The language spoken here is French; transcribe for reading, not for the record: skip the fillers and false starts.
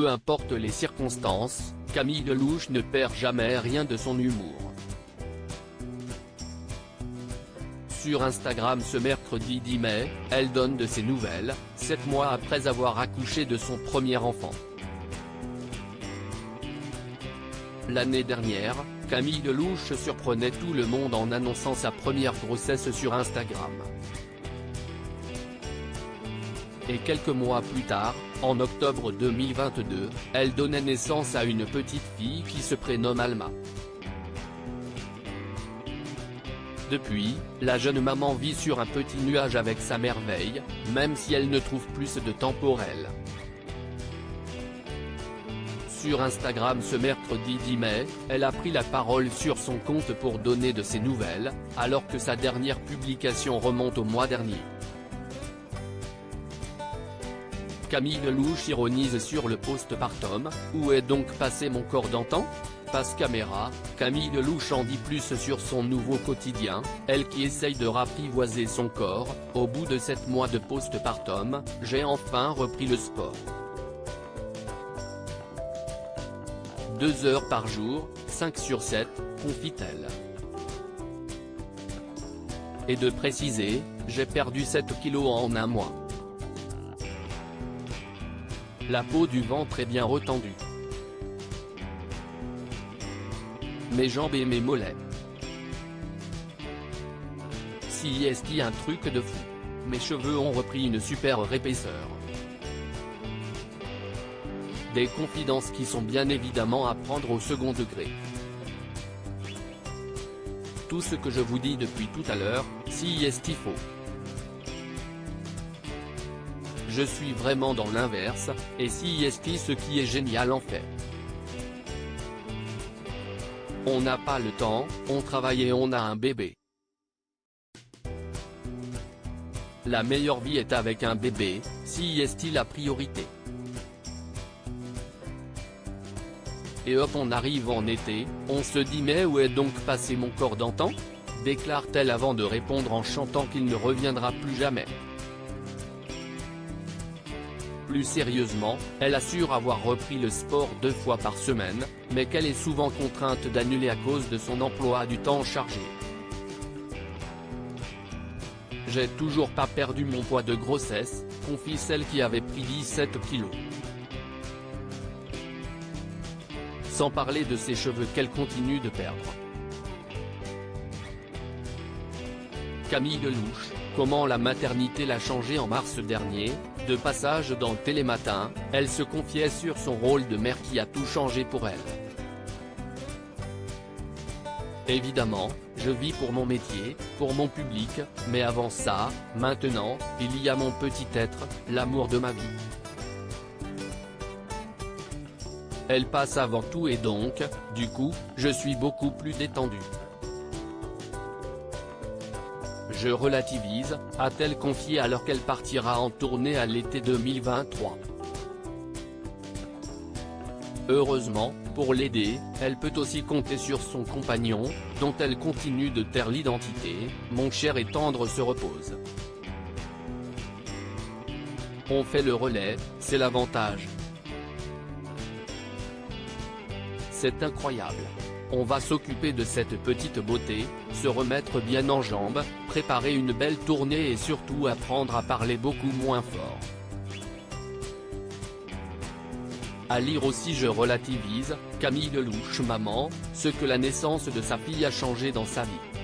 Peu importe les circonstances, Camille Delouche ne perd jamais rien de son humour. Sur Instagram ce mercredi 10 mai, elle donne de ses nouvelles, 7 mois après avoir accouché de son premier enfant. L'année dernière, Camille Delouche surprenait tout le monde en annonçant sa première grossesse sur Instagram. Et quelques mois plus tard, en octobre 2022, elle donnait naissance à une petite fille qui se prénomme Alma. Depuis, la jeune maman vit sur un petit nuage avec sa merveille, même si elle ne trouve plus de temps pour elle. Sur Instagram ce mercredi 10 mai, elle a pris la parole sur son compte pour donner de ses nouvelles, alors que sa dernière publication remonte au mois dernier. Camille Delouche ironise sur le postpartum, où est donc passé mon corps d'antan ? Passe caméra, Camille Delouche en dit plus sur son nouveau quotidien, elle qui essaye de rapivoiser son corps. Au bout de 7 mois de postpartum, j'ai enfin repris le sport. 2 heures par jour, 5 sur 7, confie-t-elle. Et de préciser, j'ai perdu 7 kilos en un mois. La peau du ventre est bien retendue. Mes jambes et mes mollets. Si est-ce un truc de fou. Mes cheveux ont repris une super épaisseur. Des confidences qui sont bien évidemment à prendre au second degré. Tout ce que je vous dis depuis tout à l'heure, si est-il faux. Je suis vraiment dans l'inverse, et si est ce qui est génial en fait. On n'a pas le temps, on travaille et on a un bébé. La meilleure vie est avec un bébé, si est la priorité. Et hop on arrive en été, on se dit mais où est donc passé mon corps d'antan ? Déclare-t-elle avant de répondre en chantant qu'il ne reviendra plus jamais. Plus sérieusement, elle assure avoir repris le sport 2 fois par semaine, mais qu'elle est souvent contrainte d'annuler à cause de son emploi du temps chargé. J'ai toujours pas perdu mon poids de grossesse, confie celle qui avait pris 17 kilos. Sans parler de ses cheveux qu'elle continue de perdre. Camille Delouche, comment la maternité l'a changée en mars dernier. De passage dans Télématin, elle se confiait sur son rôle de mère qui a tout changé pour elle. Évidemment, je vis pour mon métier, pour mon public, mais avant ça, maintenant, il y a mon petit être, l'amour de ma vie. Elle passe avant tout et donc, du coup, je suis beaucoup plus détendue. Je relativise, a-t-elle confié alors qu'elle partira en tournée à l'été 2023. Heureusement, pour l'aider, elle peut aussi compter sur son compagnon, dont elle continue de taire l'identité. Mon cher et tendre se repose. On fait le relais, c'est l'avantage. C'est incroyable. On va s'occuper de cette petite beauté, se remettre bien en jambes, préparer une belle tournée et surtout apprendre à parler beaucoup moins fort. À lire aussi je relativise, Camille Delouche maman, ce que la naissance de sa fille a changé dans sa vie.